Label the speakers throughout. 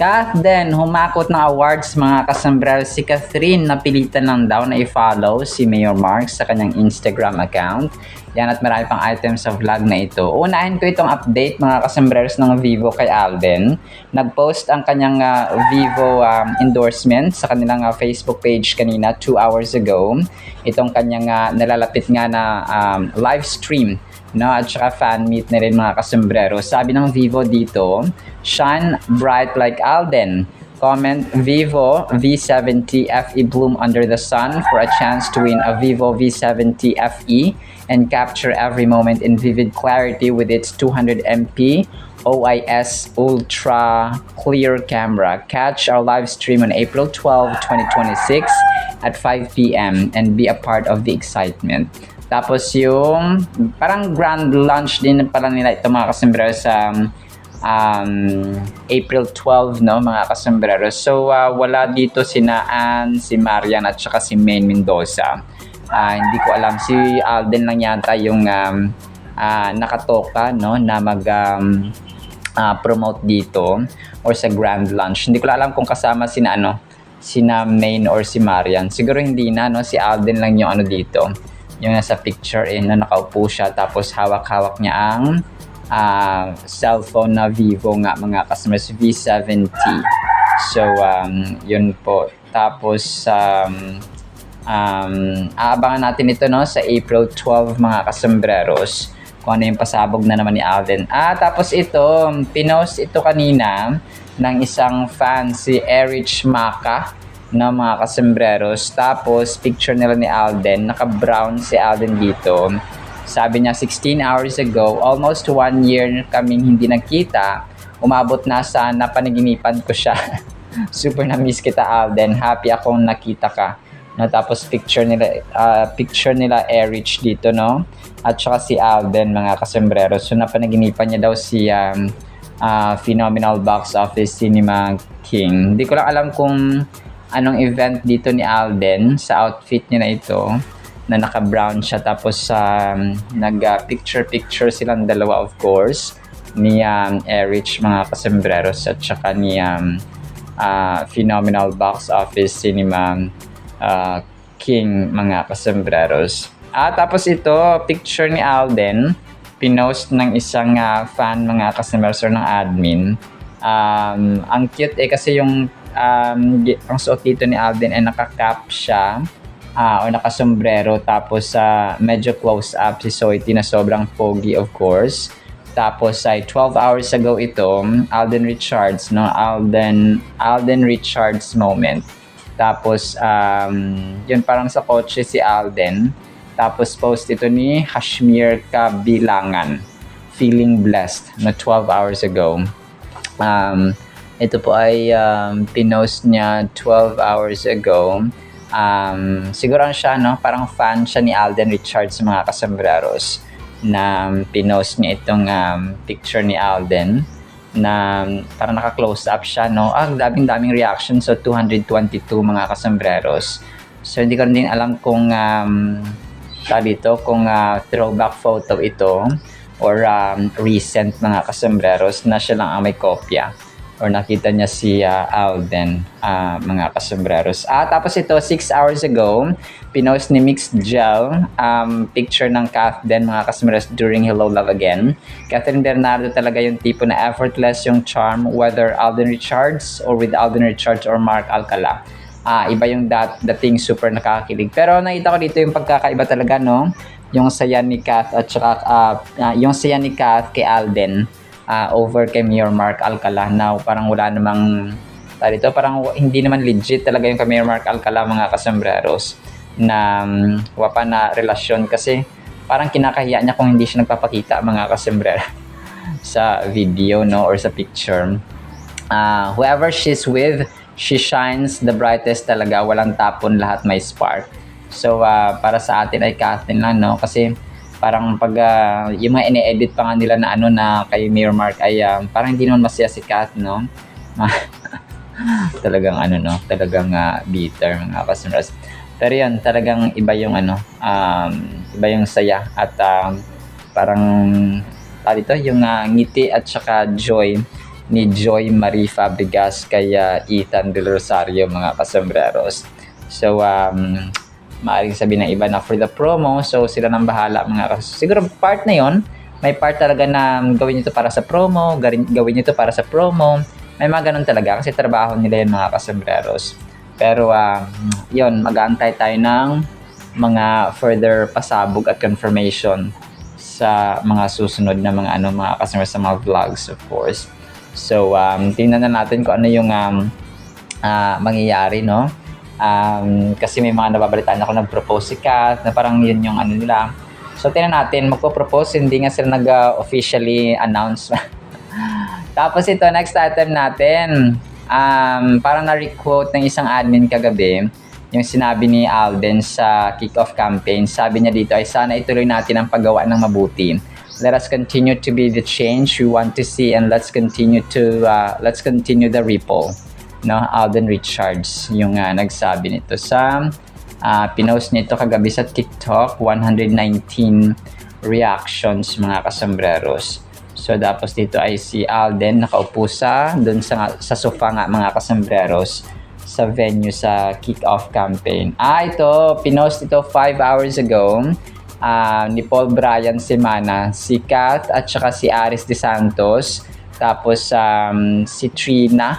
Speaker 1: Kath din, humakot ng awards mga kasombrero. Si Catherine napilitan lang daw na i-follow si Mayor Mark sa kanyang Instagram account. Yan at marami pang items sa vlog na ito. Unahin ko itong update mga kasombreros ng Vivo kay Alden. Nag-post ang kanyang Vivo endorsement sa kanilang Facebook page kanina 2 hours ago. Itong kanyang nalalapit nga na live stream, no, at saka fan meet na rin mga kasombrero. Sabi ng Vivo dito, shine bright like Alden. Comment, Vivo V70 FE bloom under the sun for a chance to win a Vivo V70 FE and capture every moment in vivid clarity with its 200MP OIS ultra clear camera. Catch our live stream on April 12, 2026 at 5 p.m. and be a part of the excitement. Tapos yung parang grand launch din pala nila ito mga kasombrero sa April 12, no, mga kasombrero. So wala dito sina Ann, si Marian at saka si Maine Mendoza. Hindi ko alam, si Alden lang yata yung nakatoka, no, na mag promote dito or sa grand launch. Hindi ko alam kung kasama sina Maine or si Marian. Siguro hindi na, no, si Alden lang yung dito. Yung nasa picture na nakaupo siya tapos hawak-hawak niya ang cellphone na Vivo nga mga customers, V70. So yun po. Tapos aabangan natin ito, no, sa April 12 mga kasombreros kung ano yung pasabog na naman ni Alden. Tapos ito, pinost ito kanina ng isang fan, si Erich Maka, na mga kasombreros. Tapos picture nila ni Alden, naka-brown si Alden dito. Sabi niya, 16 hours ago, almost 1 year kaming hindi nagkita. Umabot na sa napanaginipan ko siya. Super na-miss kita, Alden. Happy akong nakita ka. No, tapos picture nila Erich dito, no? At saka si Alden, mga kasombrero. So napanaginipan niya daw si Phenomenal Box Office Cinema King. Hindi ko lang alam kung anong event dito ni Alden sa outfit niya na ito, na naka-brown siya. Tapos nag-picture silang dalawa, of course, ni Erich, mga kasembreros, at saka ni Phenomenal Box Office Cinema King, mga kasembreros. Tapos ito, picture ni Alden, pinost ng isang fan, mga kasembreros, or ng admin. Ang cute kasi yung ang suot dito ni Alden ay naka-cap siya o naka-sombrero, tapos medyo close up si Soiti na sobrang pogi, of course. Tapos ay 12 hours ago ito, Alden Richards, no, Alden Richards moment. Tapos yun, parang sa kotse si Alden. Tapos post ito ni Hashmir Kabilangan, feeling blessed, na 12 hours ago. Ito po ay pinost niya 12 hours ago. Siguro siya, no, parang fan siya ni Alden Richards, mga kasembreros, na pinost niya itong picture ni Alden na parang naka-close up siya, no. Daming reaction. So 222, mga kasembreros. So hindi ko rin alam kung kung throwback photo ito or recent, mga kasembreros, na siya lang ang may kopya or nakita niya si Alden, mga kasembreros. Tapos ito, 6 hours ago, pinost ni Mixed Gel picture ng Kath din, mga kasembreros, during Hello Love Again. Catherine Bernardo talaga yung tipo na effortless yung charm, whether Alden Richards or with Alden Richards or Mark Alcala. Iba yung dating, super nakakakilig. Pero nakita ko dito yung pagkakaiba talaga, no? Yung saya ni Kath at saka yung saya ni Kath kay Alden over kay Mayor Mark Alcala, na parang wala namang parang hindi naman legit talaga yung kay Mayor Mark Alcala, mga kasembreros, na wapa na relasyon, kasi parang kinakahiya niya kung hindi siya nagpapakita, mga kasembrero, sa video, no, or sa picture. Whoever she's with, she shines the brightest talaga, walang tapon, lahat may spark. So para sa atin ay Kathleen lang, no, kasi parang pag yung mga ine-edit pa nga nila na na kay Mayor Mark ay parang hindi naman masaya si Kath, no. Talagang no, talagang bitter, mga customers. Pero yun, talagang iba yung iba yung saya at parang dito yung ngiti at saka joy ni Joy Marie Fabregas kay Ethan Del Rosario, mga kasambreros. So, maaaring sabihin ng iba na for the promo, so sila nang bahala, mga kasambreros. Siguro part na yon, may part talaga na gawin nyo to para sa promo, gawin nyo to para sa promo. May mga ganun talaga kasi trabaho nila yun, mga kasambreros. Pero yun, mag-aantay tayo ng mga further pasabog at confirmation sa mga susunod na mga mga kasambreros, sa mga vlogs, of course. So, tingnan na natin kung ano yung mangyayari, no? Kasi may mga nababalitaan ako, nag-propose si Kat, na parang yun yung nila. So, tingnan natin, magpo-propose, hindi nga sila nag-officially announce. Tapos ito, next item natin, parang na-requote ng isang admin kagabi, yung sinabi ni Alden sa kick-off campaign. Sabi niya dito ay sana ituloy natin ang paggawa ng mabuti. Let us continue to be the change we want to see, and let's continue the ripple. No, Alden Richards yung nagsabi nito sa pinost nito kagabi sa TikTok. 119 reactions, mga kasambreros. So tapos dito ay si Alden nakaupo doon sa sofa nga, mga kasambreros, sa venue sa kick-off campaign. Ito, pinost ito 5 hours ago. Ni Paul Brian Semana, si Kat at saka si Aris De Santos, tapos si Trina,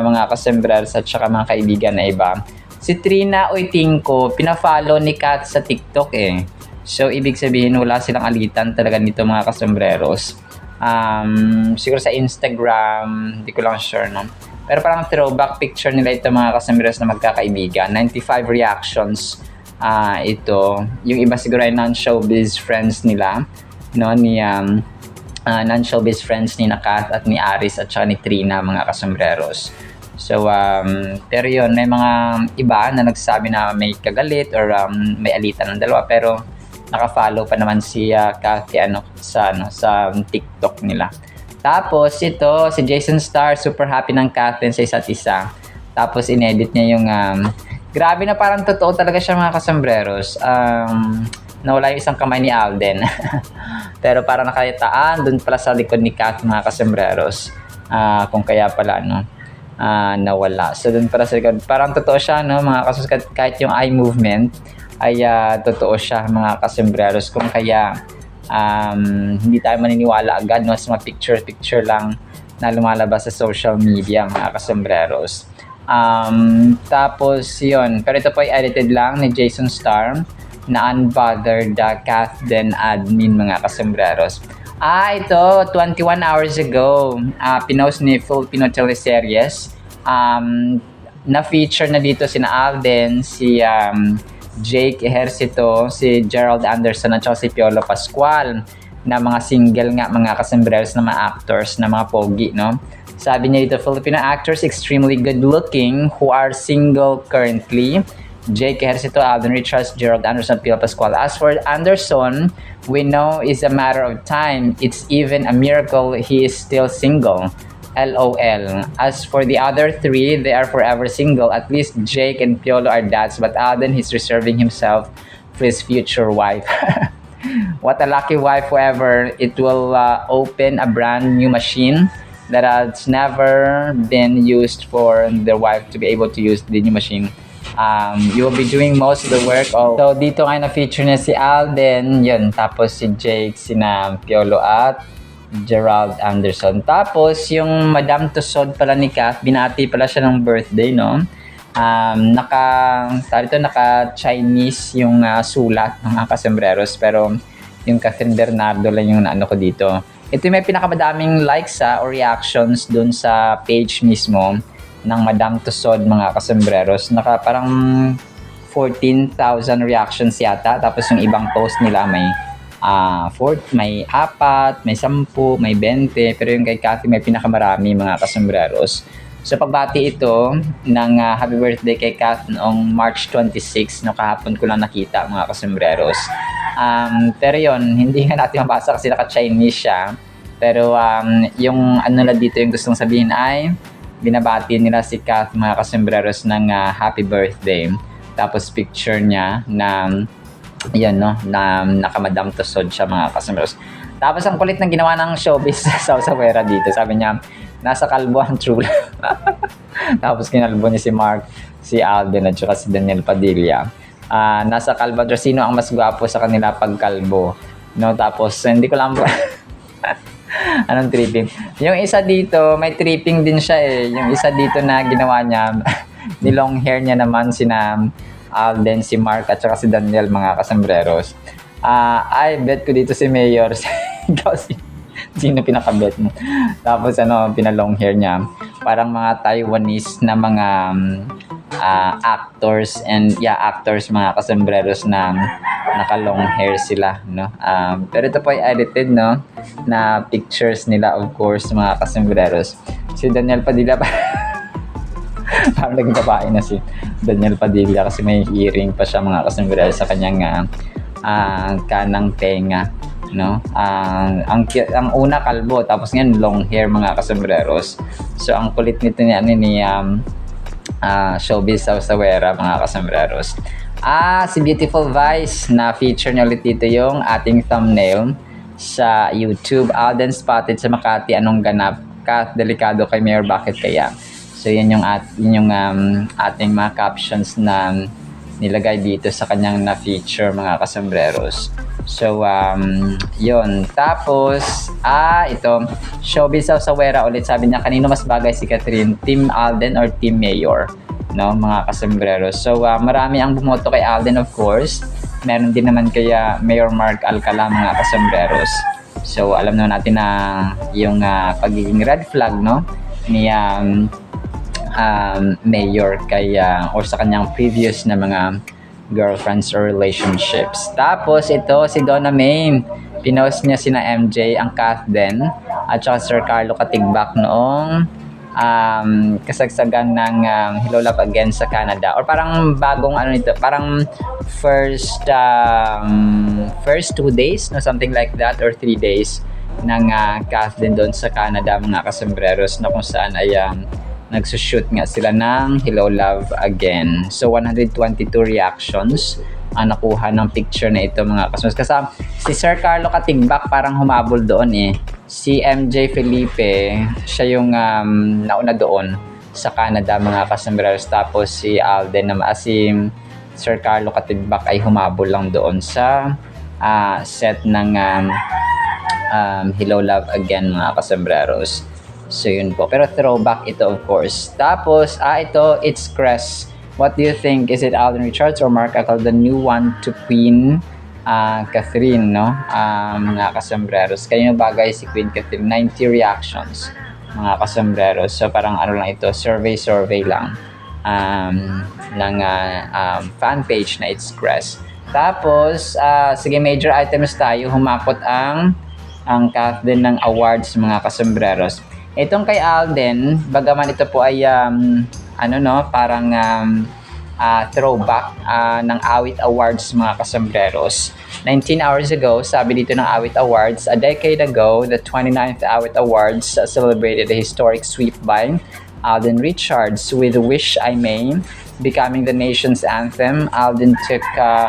Speaker 1: mga kasambreros at saka mga kaibigan na iba. Si Trina Oitingco, pina-follow ni Kat sa TikTok eh. So ibig sabihin wala silang alitan talaga nito, mga kasambreros. Siguro sa Instagram, hindi ko lang sure, no? Pero parang throwback picture nila ito, mga kasambreros, na magkakaibigan. 95 reactions ito. Yung iba siguro ay non-showbiz friends nila, no, ni non-showbiz friends ni Kat at ni Aris at saka ni Trina, mga kasambreros. So pero yun, may mga iba na nagsabi na may kagalit or may alitan ng dalawa, pero naka-follow pa naman si Kathy sa TikTok nila. Tapos ito, si Jason Starr, super happy ng Kathy sa isa't isa. Tapos inedit niya yung grabe na parang totoo talaga siya, mga kasambreros. Nawala yung isang kamay ni Alden. Pero parang nakayataan doon pala sa likod ni Kat, mga kasambreros. Kung kaya pala, no? Nawala. So doon pala sa likod. Parang totoo siya, no? Mga kasambreros, kahit yung eye movement ay totoo siya, mga kasambreros. Kung kaya hindi tayo maniniwala agad, no? Sa mga picture lang na lumalabas sa social media, mga kasambreros. Tapos yun, pero ito po ay edited lang ni Jason Starr na unbothered Kath Den admin, mga kasambreros. Ito 21 hours ago, pinost ni Filipino Teleseries, na feature na dito sina Alden, si Jake Ejercito, si Gerald Anderson at si Piolo Pascual, na mga single nga, mga kasambreros, na mga actors, na mga pogi, no? Sabi niya dito, Filipino actors extremely good-looking who are single currently. Jake Ejercito, Alden Richards, Gerald Anderson, Piolo Pascual. As for Anderson, we know it's a matter of time. It's even a miracle he is still single. LOL. As for the other three, they are forever single. At least Jake and Piolo are dads, but Alden, he's reserving himself for his future wife. What a lucky wife, whoever. It will open a brand new machine that has never been used for the wife to be able to use the new machine. You will be doing most of the work. So dito nga na-feature niya si Alden, yun. Tapos si Jake, sina Piolo at Gerald Anderson. Tapos yung Madam Tussod pala ni Kat, binati pala siya ng birthday, no? Naka-Chinese yung sulat ng mga kasambreros, pero yung Catherine Bernardo lang yung naano ko dito. Ito yung may pinakamadaming likes or reactions dun sa page mismo ng Madam Tussod, mga kasambreros. Parang 14,000 reactions yata. Tapos yung ibang post nila may 4, may 4, may 10, may 20. Pero yung kay Kathy may pinakamarami, mga kasambreros. So pagbati ito ng happy birthday kay Kat noong March 26, no, kahapon ko lang nakita, mga kasambreros. Pero yon, hindi nga natin mabasa kasi naka-Chinese siya. Pero yung na dito, yung gustong sabihin ay binabati nila si Kat, mga kasambreros, ng happy birthday. Tapos picture niya na yan, no, na naka-Madam Tussod siya, mga kasambreros. Tapos ang kulit ng ginawa ng showbiz sa Sawera dito. Sabi niya, nasa kalbo ang true love. Tapos kinalbo niya si Mark, si Alden at saka si Daniel Padilla. Nasa kalbo, sino ang mas gwapo sa kanila pag kalbo? No, tapos hindi ko lang anong tripping. Yung isa dito, may tripping din siya eh. Yung isa dito na ginawa niya, nilong hair niya naman sina Alden, si Mark at saka si Daniel, mga kasambreros. I bet ko dito si Mayor. Ikaw sino pinakabet mo? Tapos pinalong hair niya. Parang mga Taiwanese na mga actors mga kasambreros na naka-long hair sila, no? Pero ito po ay edited, no? Na pictures nila, of course, mga kasambreros. Si Daniel Padilla parang naging babae na si Daniel Padilla kasi may hearing pa siya, mga kasambreros, sa kanyang kanang tenga, no? Ang una kalbo, tapos ngayon long hair, mga kasambreros. So ang kulit nito ni showbiz sa Sawera, mga kasambreros. Si Beautiful Vice, na feature niya ulit dito yung ating thumbnail sa YouTube. Alden spotted sa Makati, anong ganap? Kat, delikado kay Mayor, bakit kaya? So yan yung ating mga captions na nilagay dito sa kanyang na-feature, mga kasambreros. So yun. Tapos ito, showbiz sa Sawera ulit. Sabi niya, kanino mas bagay si Catherine, Team Alden or Team Mayor? No, mga kasambreros. So marami ang bumoto kay Alden, of course. Meron din naman kaya Mayor Mark Alcala, mga kasambreros. So alam naman natin na yung pagiging red flag, no, ni Mayor kaya or sa kanyang previous na mga girlfriends or relationships. Tapos ito si Donna Main, pinost niya sina MJ, ang Kath din, at saka Sir Carlo Katigbak noong kasagsagan ng Hello Love Again sa Canada, or parang bagong nito, parang first 2 days, no, something like that, or 3 days ng Kath din doon sa Canada, mga kasambreros, na kung saan ay nagsushoot nga sila ng Hello Love Again. So 122 reactions ang nakuha ng picture na ito, mga kasambreros. Kasi si Sir Carlo Katigbak parang humabol doon eh. Si MJ Felipe, siya yung nauna doon sa Canada, mga kasambreros. Tapos si Alden naman, si Sir Carlo Katigbak ay humabol lang doon sa set ng Hello Love Again, mga kasambreros. So yun po. Pero throwback ito, of course. Tapos, ito, it's Crest. What do you think? Is it Alden Richards or Mark Akal, the new one to Queen Catherine, no? Mga kasambreros. Kanino bagay si Queen Catherine? 90 reactions, mga kasambreros. So parang lang ito, survey lang ng fan page na It's Crest. Tapos, sige, major items tayo. Humakot ang Kath din ng awards, mga kasambreros. Itong kay Alden, bagaman ito po ay parang throwback ng Awit Awards, mga kasambreros. 19 hours ago, sabi dito ng Awit Awards, a decade ago, the 29th Awit Awards celebrated a historic sweep by Alden Richards with Wish I May becoming the nation's anthem. Alden took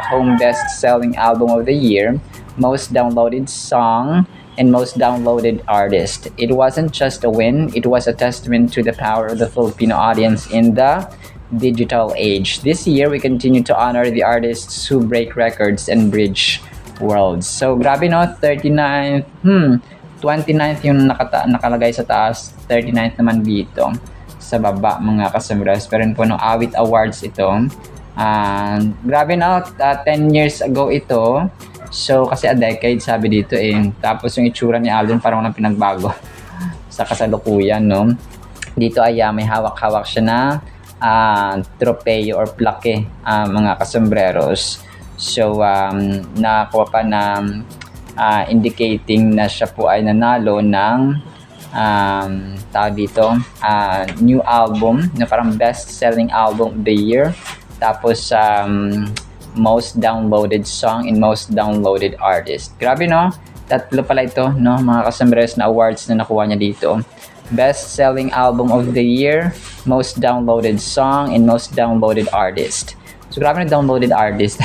Speaker 1: home best-selling album of the year, most downloaded song, and most downloaded artist. It wasn't just a win, it was a testament to the power of the Filipino audience in the digital age. This year, we continue to honor the artists who break records and bridge worlds. So, grabe, no? 39th, 29th yung nakalagay sa taas, 39th naman dito sa baba, mga kasambreros. Pero po no, Awit Awards ito. Grabe, no? 10 years ago ito. So, kasi a decade, sabi dito eh. Tapos yung itsura ni Alden parang walang pinagbago sa kasalukuyan, no? Dito ay may hawak-hawak siya na tropeo or plaque, mga kasambreros. So, nakuha pa na indicating na siya po ay nanalo ng tawag dito, new album, na parang best-selling album of the year. Tapos, most downloaded song and most downloaded artist. Grabe, no? Tatlo pala ito, no, mga kasambreros, na awards na nakuha niya dito. Best selling album of the year, most downloaded song, and most downloaded artist. So grabe na downloaded artist.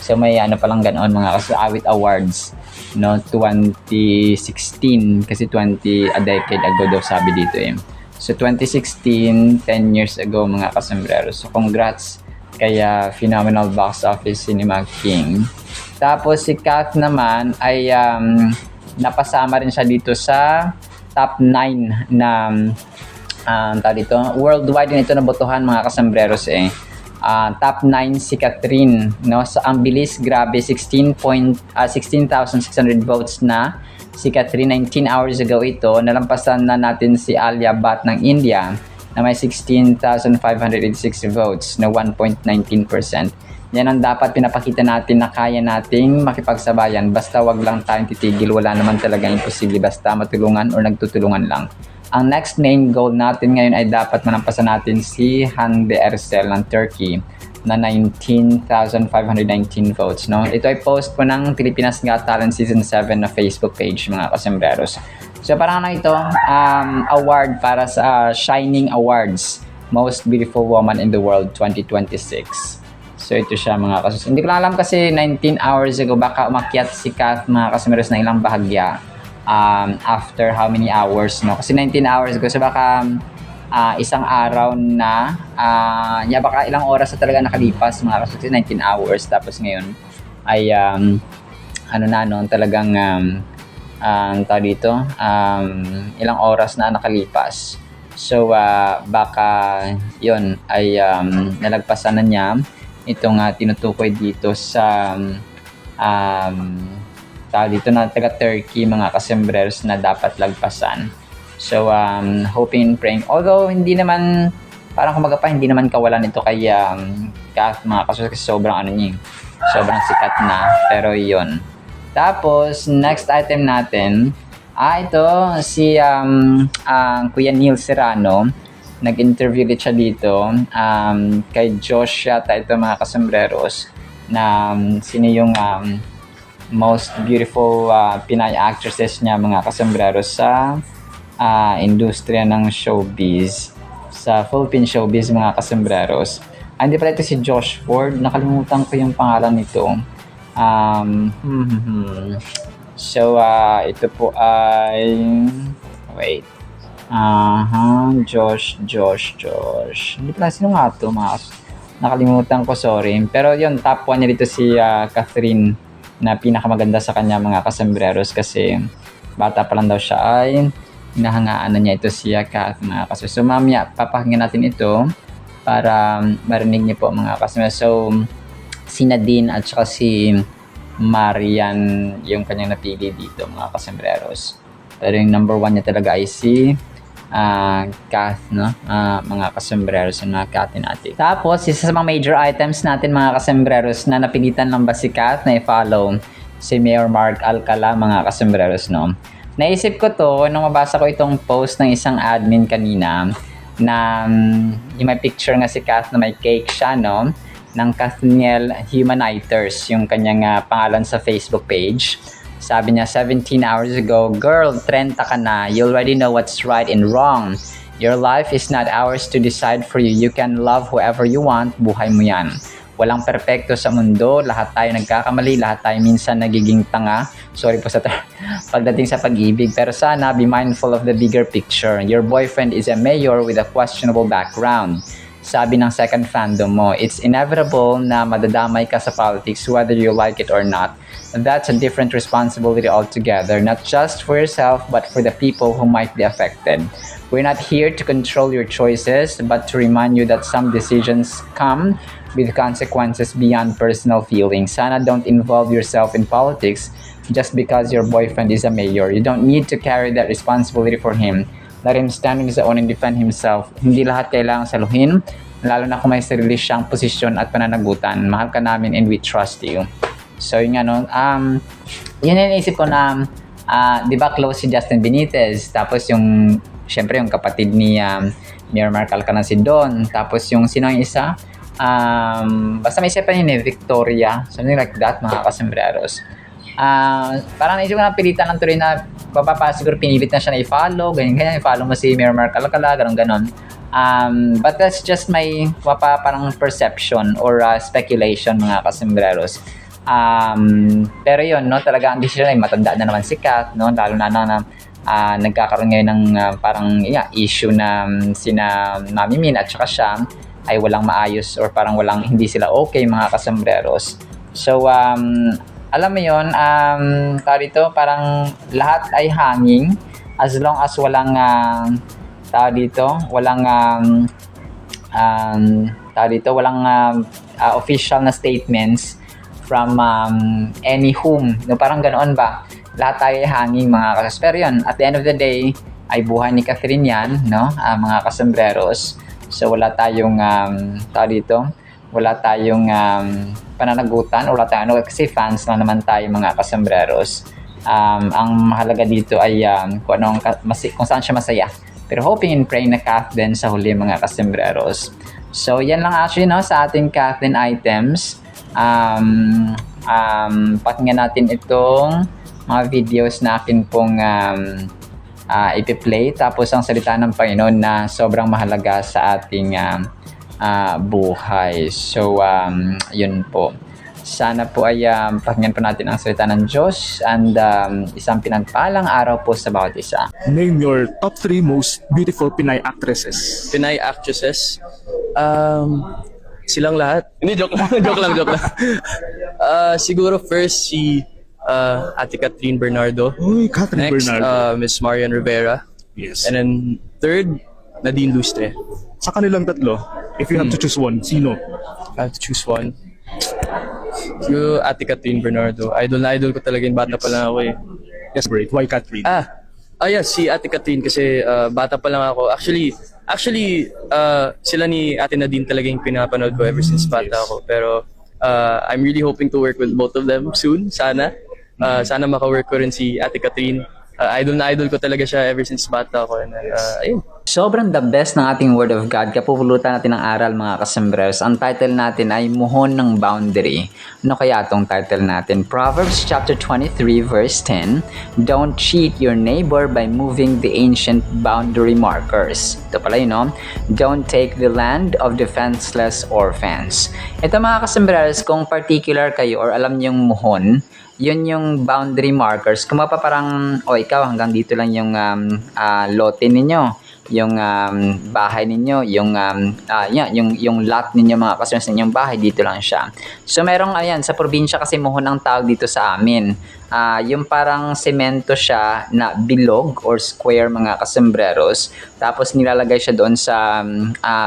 Speaker 1: So may palang ganoon, mga Awit Awards no, 2016 kasi 20 a decade ago daw sabi dito eh. So 2016, 10 years ago mga kasombrero. So congrats kay phenomenal box office Cinema King. Tapos si Kath naman ay napasama rin siya dito sa top 9 na dito. Worldwide din ito nabotohan mga kasambreros eh. Top 9 si Catherine, no? So ang bilis, grabe, 16,600 votes na si Catherine. 19 hours ago ito. Nalampasan na natin si Alia Bhatt ng India na may 16,586 votes na 1.19%. Yan ang dapat pinapakita natin na kaya nating makipagsabayan. Basta wag lang tayong titigil. Wala naman talaga imposible. Basta matulungan or nagtutulungan lang. Ang next main goal natin ngayon ay dapat manampasan natin si Hande Erçel ng Turkey na 19,519 votes. No? Ito ay post po ng Pilipinas Got Talent Season 7 na Facebook page mga kasembreros. So parang ito, award para sa Shining Awards, Most Beautiful Woman in the World 2026. So ito siya mga kasus. Hindi ko lang alam kasi 19 hours ago baka umakyat si Kath mga kasembreros na ilang bahagya. After how many hours, no? Kasi 19 hours ago, so baka isang araw na, baka ilang oras na talaga nakalipas, mga kasi 19 hours, tapos ngayon ay, talagang, tawag dito, ilang oras na nakalipas. So, baka, yun, ay, nalagpasan na niya itong tinutukoy dito sa, dito na taga Turkey mga kasembreros na dapat lagpasan. So hoping and praying, although hindi naman parang kumbaga pa hindi naman kawalan ito kay Kath mga kasembreros kasi sobrang sobrang sikat na, pero yun. Tapos next item natin ito si Kuya Neil Serrano. Nag-interview ulit siya dito kay Josh yata ito mga kasembreros na sino yung most beautiful Pinay actresses niya mga kasombrero sa industriya ng showbiz, sa Philippine showbiz mga kasombreros. Hindi pala ito si Josh Ford, nakalimutan ko yung pangalan nito. So ito po ay wait. Josh. Hindi pala sino nga ito nakalimutan ko, sorry. Pero yun, top 1 niya dito si Catherine na pinakamaganda sa kanya mga kasembreros kasi bata pa lang daw siya ay hinahangaan na niya ito siya Kath mga kasembreros. So mamaya papakinggan natin ito para marinig niyo po mga kasembreros. So si Nadine at saka si Marian yung kanyang napili dito mga kasembreros. Pero yung number 1 niya talaga ay si Kath, no? Mga kasembreros yung nakatin natin. Tapos, isa sa mga major items natin mga kasembreros na napilitan lang ba si Kath na i-follow si Mayor Mark Alcala mga kasembreros, no? Naisip ko to nung mabasa ko itong post ng isang admin kanina na yung may picture nga si Kath na may cake siya, no? Ng Kathniel Humaniters, yung kanyang pangalan sa Facebook page. Sabi niya, 17 hours ago, girl, 30 ka na. You already know what's right and wrong. Your life is not ours to decide for you. You can love whoever you want. Buhay mo yan. Walang perpekto sa mundo. Lahat tayo nagkakamali. Lahat tayo minsan nagiging tanga. Sorry po sa pagdating sa pag-ibig. Pero sana, be mindful of the bigger picture. Your boyfriend is a mayor with a questionable background. Sabi ng second fandom mo, it's inevitable na madadamay ka sa politics whether you like it or not. That's a different responsibility altogether, not just for yourself, but for the people who might be affected. We're not here to control your choices, but to remind you that some decisions come with consequences beyond personal feelings. Sana don't involve yourself in politics just because your boyfriend is a mayor. You don't need to carry that responsibility for him. Let him stand on his own and defend himself. Hindi lahat kailangang saluhin, lalo na kung may sarili siyang posisyon at pananagutan. Mahal ka namin and we trust you. So yun nga no, yun yung naisip ko na, di ba close si Justin Benitez, tapos yung, syempre yung kapatid ni Mayor Mark Alcala si Don, tapos yung sino yung isa, basta may isa pa yun Victoria, something like that mga kasembreros. Parang naisip ko na pilitan lang tuloy na siguro pinilit na siya na i-follow, ganyan, i-follow mo si Mayor Mark Alcala, ganon. But that's just my parang perception or speculation mga kasembreros. Pero yun, no, talaga ang decision ay matanda na naman si Kath, no, lalo na nagkakaroon ngayon ng parang issue na sina Mami Min at saka siya ay walang maayos or parang hindi sila okay mga kasambreros. So, alam mo yun, dito, parang lahat ay hanging as long as walang official na statements from any whom. No, parang ganoon ba? Lahat tayo ay hanging mga kasambreros. Pero yun, at the end of the day, ay buhay ni Catherine yan, no? Mga kasambreros. So wala tayong wala tayong pananagutan, wala tayong kasi fans lang naman tayo mga kasambreros. Ang mahalaga dito ay kung saan siya masaya. Pero hoping and praying na Kath din sa huli mga kasambreros. So yan lang actually, no, sa ating Kath din items. Pakinggan natin itong mga videos na akin pong ipi-play, tapos ang salita ng Panginoon na sobrang mahalaga sa ating buhay. So, yun po. Sana po ay pakinggan po natin ang salita ng Diyos and isang pinagpalang araw po sa bawat isa.
Speaker 2: Name your top 3 most beautiful Pinay actresses.
Speaker 3: Pinay actresses? Silang lahat. Hindi, joke lang. joke lang. Siguro first si Ate Catherine Bernardo.
Speaker 2: Uy, Catherine
Speaker 3: Next,
Speaker 2: Bernardo.
Speaker 3: Miss Marian Rivera.
Speaker 2: Yes.
Speaker 3: And then third, Nadine Lustre.
Speaker 2: Sa kanilang tatlo, if you have to choose one, sino?
Speaker 3: I have to choose one. Siguro Ate Catherine Bernardo. Idol na idol ko talaga yung bata pa lang ako eh.
Speaker 2: Yes, great. Why Catherine?
Speaker 3: Yes, si Ate Catherine kasi bata pa lang ako. Actually, sila ni Ate Nadine talaga yung pinapanood ko ever since bata ako. Pero I'm really hoping to work with both of them soon, sana. Sana maka-work ko rin si Ate Catherine. Idol na idol ko talaga siya ever since bata ako. And ayun.
Speaker 1: Sobrang the best ng ating Word of God. Kapupulutan natin ng aral mga kasambreros. Ang title natin ay Muhon ng Boundary. Ano kaya itong title natin? Proverbs chapter 23 verse 10. Don't cheat your neighbor by moving the ancient boundary markers. Ito pala yun, no? Don't take the land of defenseless orphans. Ito mga kasambreros, kung particular kayo or alam niyong muhon, yun yung boundary markers. Kung parang, ikaw hanggang dito lang yung lote ninyo, yung bahay ninyo, yung lot ninyo mga customers ninyong bahay, dito lang siya. So merong sa probinsya kasi muhon ang tawag dito sa amin. Yung parang semento siya na bilog or square mga kasembreros, tapos nilalagay siya doon sa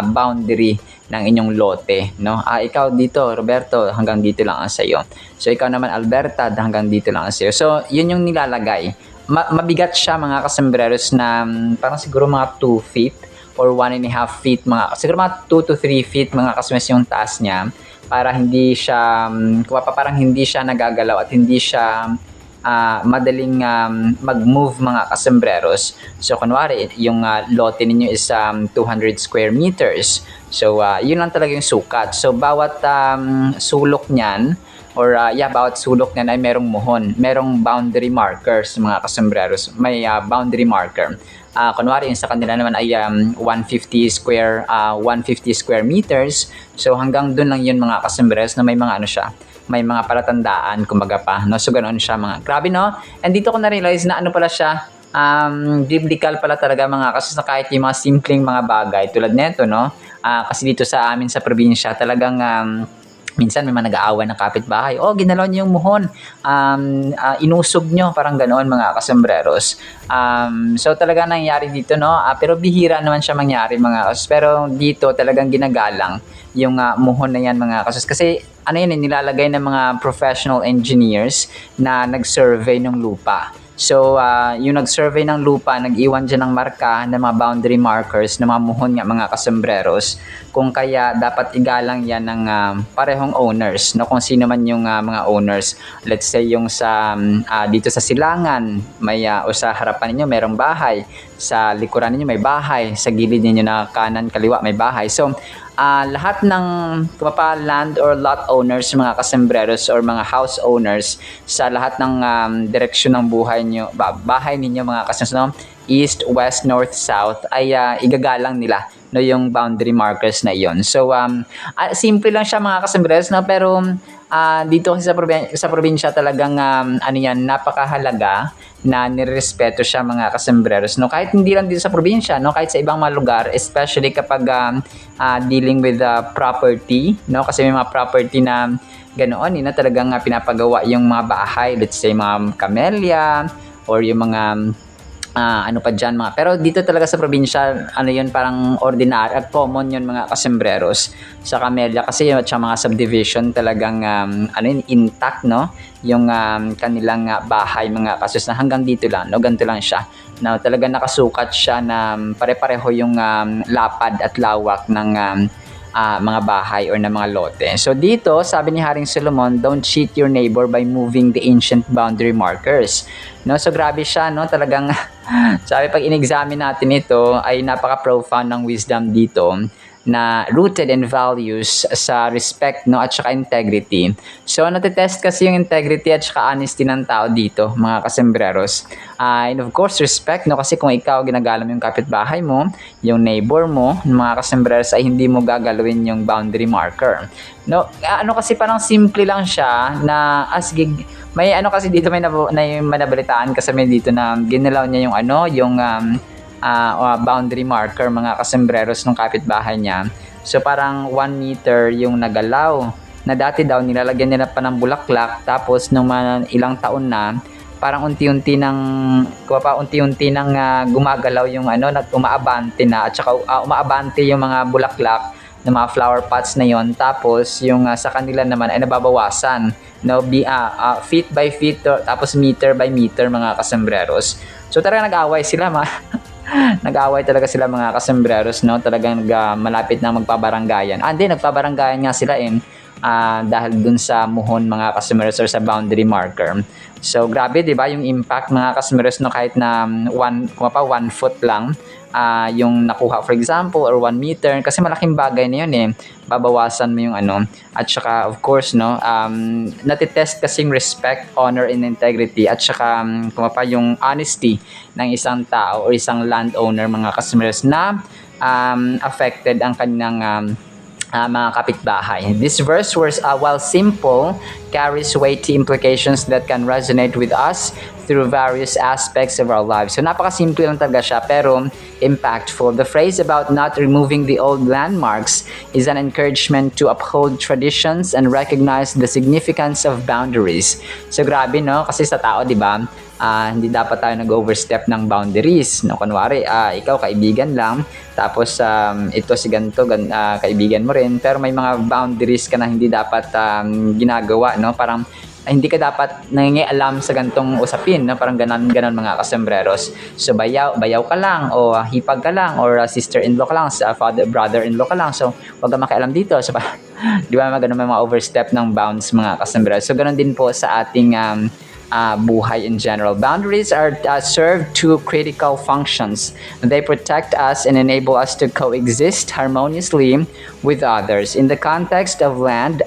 Speaker 1: boundary ng inyong lote, no? Ikaw dito, Roberto, hanggang dito lang ang sayo. So ikaw naman, Alberta, hanggang dito lang ang sayo. So yun yung nilalagay. Mabigat siya mga kasembreros na parang siguro mga 2 feet or 1.5 feet, siguro mga 2 to 3 feet mga kasembreros yung taas niya, para hindi siya parang hindi siya nagagalaw at hindi siya madaling mag-move mga kasembreros. So kunwari yung lote ninyo is 200 square meters. So yun lang talaga yung sukat. So bawat sulok niyan or bawat sulok niyan ay merong muhon, merong boundary markers mga kasembreros. May boundary marker. Kunwari yung sa kanila naman ay 150 square meters. So hanggang doon lang yun mga kasembreros na may mga may mga palatandaan kumbaga pa, no? So ganoon siya mga. Grabe, no? And dito ko na-realize na pala siya, biblical pala talaga mga kasus, na kahit yung mga simpleng mga bagay tulad nito, no? Kasi dito sa amin sa probinsya talagang minsan may mga nag-aaway ng kapitbahay. Ginalaw niyo yung muhon. Inusog nyo. Parang ganoon mga kasembreros. So talaga nangyari dito, no? Pero bihira naman siya mangyari mga kasus. Pero dito talagang ginagalang yung muhon na yan mga kasus. Kasi nilalagay ng mga professional engineers na nag-survey ng lupa. So, yung nag-survey ng lupa, nag-iwan dyan ng marka ng mga boundary markers ng mga muhon nga mga kasembreros. Kung kaya dapat igalang yan ng parehong owners, no? Kung sino man yung mga owners. Let's say yung sa dito sa silangan, may o sa harapan ninyo mayroong bahay, sa likuran ninyo may bahay, sa gilid ninyo na kanan kaliwa may bahay. So, lahat ng land or lot owners, mga kasembreros or mga house owners sa lahat ng direksyon ng bahay ninyo mga kasembreros, no? East, west, north, south ay igagalang nila, no, yung boundary markers na iyon. So simple lang siya mga kasembreros, no? Pero dito kasi sa probinsya talagang ano yan, napakahalaga na nirespeto siya mga kasembreros, no? Kahit hindi lang dito sa probinsya, no? Kahit sa ibang mga lugar, especially kapag dealing with property, no? Kasi may mga property na ganoon, na talagang pinapagawa yung mga bahay, let's say mga camellia or yung mga ano pa dyan mga, pero dito talaga sa probinsya, ano yun, parang ordinary at common yun mga kasembreros sa camellia, kasi yun at sa mga subdivision talagang ano yun, intact, no, yung kanilang bahay mga kasus, na hanggang dito lang, no, ganito lang siya, na talagang nakasukat siya na pare-pareho yung lapad at lawak ng mga bahay or ng mga lote. So dito, sabi ni Haring Solomon, don't cheat your neighbor by moving the ancient boundary markers. No, so grabe siya, no, talagang sabi pag in-examine natin ito ay napaka-profound ng wisdom dito, na rooted in values sa respect, no, at saka integrity. So natetest kasi yung integrity at saka honesty ng tao dito mga kasembreros, and of course respect, no, kasi kung ikaw ginagalang yung kapitbahay mo, yung neighbor mo mga kasembreros, ay hindi mo gagalawin yung boundary marker, no. Ano kasi parang simple lang siya na may ano kasi dito, may manabalitaan kasi may dito na ginalaw niya yung ano, yung boundary marker mga kasembreros ng kapitbahay niya. So parang 1 meter yung nagalaw, na dati daw nilalagyan nila pa ng bulaklak, tapos nung ilang taon na parang unti-unti nang gumagalaw yung ano, umaabante na, at saka umaabante yung mga bulaklak ng mga flower pots na yon, tapos yung sa kanila naman ay nababawasan, no, feet by feet, tapos meter by meter mga kasembreros. So talaga nag-away sila nag-away talaga sila mga kasembreros, no, talagang malapit na magpabaranggayan. Hindi, nagpabaranggayan nga sila dahil dun sa muhon mga kasembreros or sa boundary marker. So grabe, di ba, yung impact mga kasembreros, no, kahit na 1 foot lang yung nakuha, for example, or 1 meter, kasi malaking bagay na yun babawasan mo yung ano, at saka of course, no, natitest kasing respect, honor, and integrity, at saka yung honesty ng isang tao or isang landowner mga customers na affected ang kanilang mga kapitbahay. This verse, while simple, carries weighty implications that can resonate with us through various aspects of our lives. So napakasimple lang talaga siya, pero impactful. The phrase about not removing the old landmarks is an encouragement to uphold traditions and recognize the significance of boundaries. So grabe, no? Kasi sa tao, di ba, hindi dapat tayo nag-overstep ng boundaries, no? Kunwari, ikaw kaibigan lang, tapos ito si ganito, kaibigan mo rin, pero may mga boundaries ka na hindi dapat ginagawa, no? Parang hindi ka dapat nangingialam sa gantong usapin, no? Parang ganon mga kasembreros. So bayaw ka lang, o hipag ka lang, or sister-in-law ka lang, brother-in-law ka lang, so wag ka makialam dito. So di ba, ganun may mga overstep ng bounds mga kasembreros. So ganon din po sa ating buhay in general. Boundaries are serve two critical functions. They protect us and enable us to coexist harmoniously with others. In the context of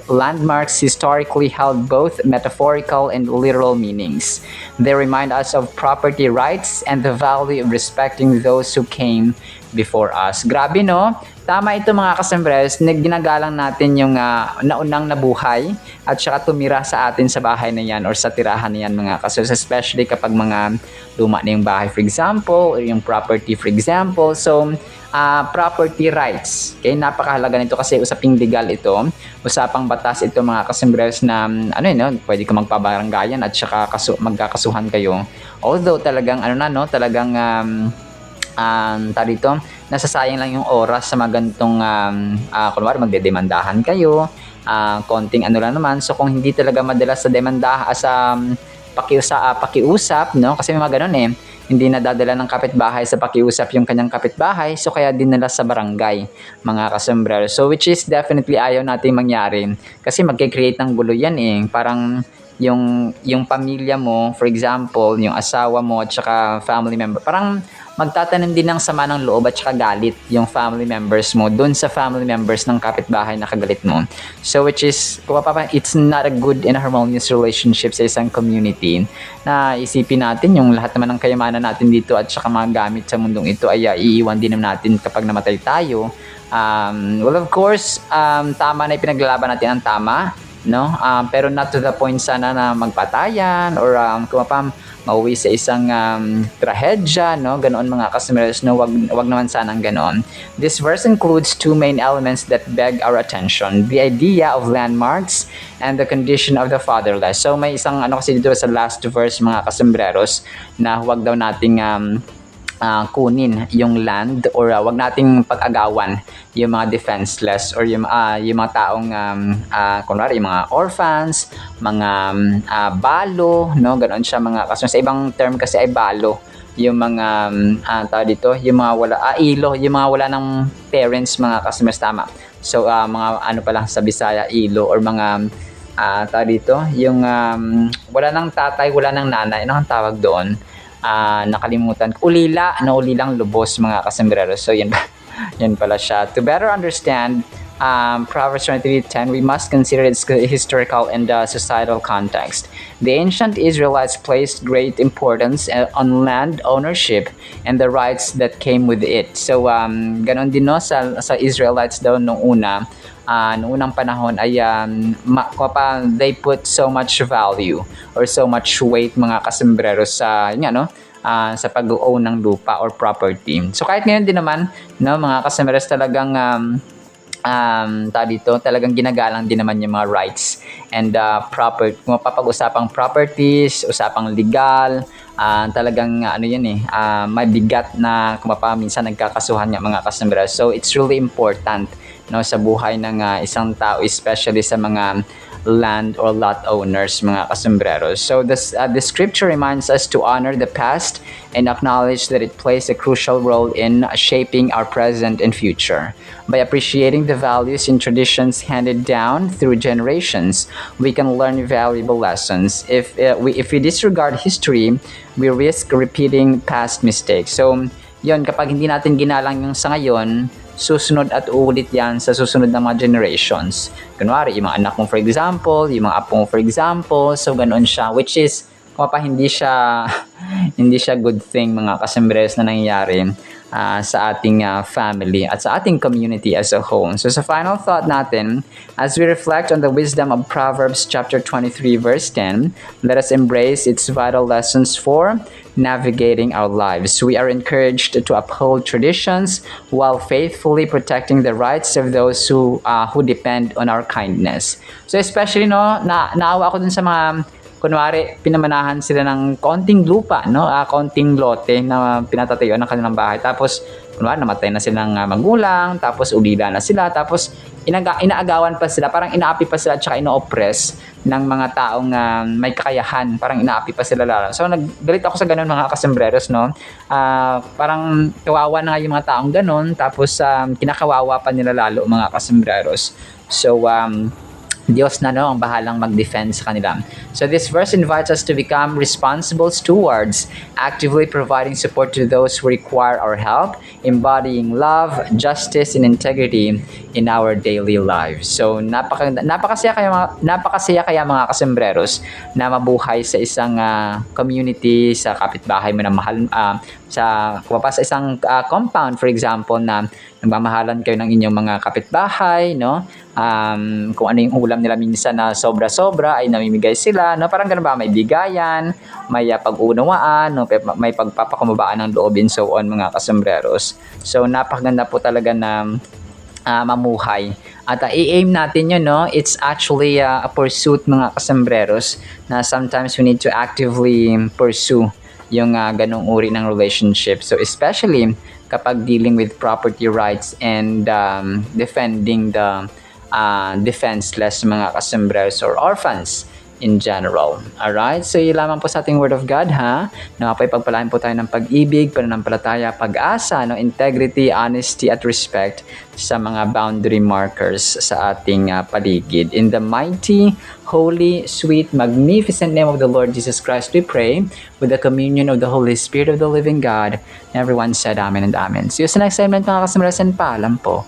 Speaker 1: landmarks historically held both metaphorical and literal meanings. They remind us of property rights and the value of respecting those who came before us. Grabe, no? Tama ito mga kasembres, ginagalang natin yung naunang nabuhay at saka tumira sa atin sa bahay na yan or sa tirahan na yan mga kasembres, especially kapag mga luma na yung bahay, for example, or yung property, for example. So, property rights. Okay, napakahalaga nito kasi usaping legal ito, usapang batas ito mga kasembres, na pwede ka magpabaranggayan at saka magkakasuhan kayo. Although talagang talagang dito, nasasayang lang yung oras sa magantong kunwari magdedemandahan kayo, konting lang naman. So kung hindi talaga madalas sa demanda pakiusap, no, kasi may mga ganun hindi nadadala ng kapitbahay sa pakiusap yung kanyang kapitbahay, so kaya dinala sa barangay mga kasembreros. So which is definitely ayaw natin mangyari, kasi magke-create ng gulo yan parang yung pamilya mo, for example, yung asawa mo at saka family member, parang magtatanim din ng sama ng loob at saka galit yung family members mo dun sa family members ng kapitbahay na kagalit mo. So which is, it's not a good and harmonious relationship sa isang community, na isipin natin yung lahat naman ng kayamanan natin dito at saka mga gamit sa mundong ito ay iiwan din natin kapag namatay tayo. Well, of course, tama na ipinaglalaban natin ang tama, no? Pero not to the point sana na magpatayan or kumapam mauwi sa isang trahedya, no? Ganoon mga kasumbrers, no? Wag naman sanang ganoon. This verse includes two main elements that beg our attention: the idea of landmarks and the condition of the fatherless. So may isang ano kasi dito sa last verse mga kasumbrers na huwag daw nating kunin yung land or wag nating pag-agawan yung mga defenseless or yung mga taong kunwari yung mga orphans, mga balo, no, ganoon siya mga kaso sa ibang term kasi ay balo yung mga tawag dito, yung mga wala ilo, yung mga wala ng parents mga customers, tama. So mga ano pa lang sa Bisaya, ilo, or mga tawag dito, yung wala ng tatay, wala ng nanay, ano ang tawag doon? Nakalimutan, ulilang lubos mga kasombrero. So yan pala siya. To better understand Proverbs 23:10, we must consider its historical and societal context. The ancient Israelites placed great importance on land ownership and the rights that came with it. So ganon din no sa Israelites daw nung una. Noong unang panahon ay they put so much value or so much weight mga kasombrero sa sa pag-own ng lupa or property. So kahit ngayon din naman no mga kasombrero talagang talagang ginagalang din naman yung mga rights and property. Kung mapapag-usapang properties, usapang legal, talagang may bigat na minsan nagkakasuhan ng mga kasombrero. So it's really important no sa buhay ng isang tao, especially sa mga land or lot owners mga kasombreros. So the scripture reminds us to honor the past and acknowledge that it plays a crucial role in shaping our present and future. By appreciating the values and traditions handed down through generations, we can learn valuable lessons. If we disregard history, we risk repeating past mistakes. So yon, kapag hindi natin ginalang yung sa ngayon, susunod at uulit yan sa susunod na mga generations. Kunwari, yung mga anak mo for example, yung mga apo mo for example, so ganoon siya, which is hindi siya good thing mga kasombreros na nangyayari sa ating family at sa ating community as a whole. So sa final thought natin, as we reflect on the wisdom of Proverbs chapter 23 verse 10, let us embrace its vital lessons for navigating our lives. We are encouraged to uphold traditions while faithfully protecting the rights of those who depend on our kindness. So especially naawa ako dun sa mga kunwari pinamanahan sila ng konting lupa, konting lote na pinatatayuan ng kanilang bahay, tapos kunwari namatay na silang magulang, tapos ulila na sila, tapos inaagawan pa sila, parang inaapi pa sila at saka ino-oppress ng mga taong may kakayahan, parang inaapi pa sila lalo. So naggalit ako sa ganun mga kasombreros, no? Parang kawawa na nga yung mga taong ganun, tapos kinakawawa pa nila lalo mga kasombreros. So Diyos na ang bahalang mag-defend sa kanila. So this verse invites us to become responsible stewards, actively providing support to those who require our help, embodying love, justice, and integrity in our daily lives. So napakasaya kaya mga kasombreros na mabuhay sa isang community, sa kapitbahay mo na mahal, sa isang compound for example na nagmamahalan kayo ng inyong mga kapitbahay, no? Kung ano yung ulam nila minsan na sobra-sobra ay namimigay sila, no? Parang ganun ba, may bigayan, may pag-unawaan, no? May pagpapakumbabaan ng loob and so on mga kasombreros. So napakaganda po talaga na mamuhay. At i-aim natin yun, no? It's actually a pursuit mga kasombreros na sometimes we need to actively pursue yung ganong uri ng relationship. So especially kapag dealing with property rights and defending the defenseless mga kasombreros or orphans in general. Alright? So yun lamang po sa ating Word of God, ha? Nakapay pagpalain po tayo ng pag-ibig, pananampalataya, pag-asa, integrity, honesty, at respect sa mga boundary markers sa ating paligid. In the mighty, holy, sweet, magnificent name of the Lord Jesus Christ, we pray with the communion of the Holy Spirit of the living God. And everyone said Amen and Amen. See you sa next segment mga kasombreros, and paalam po.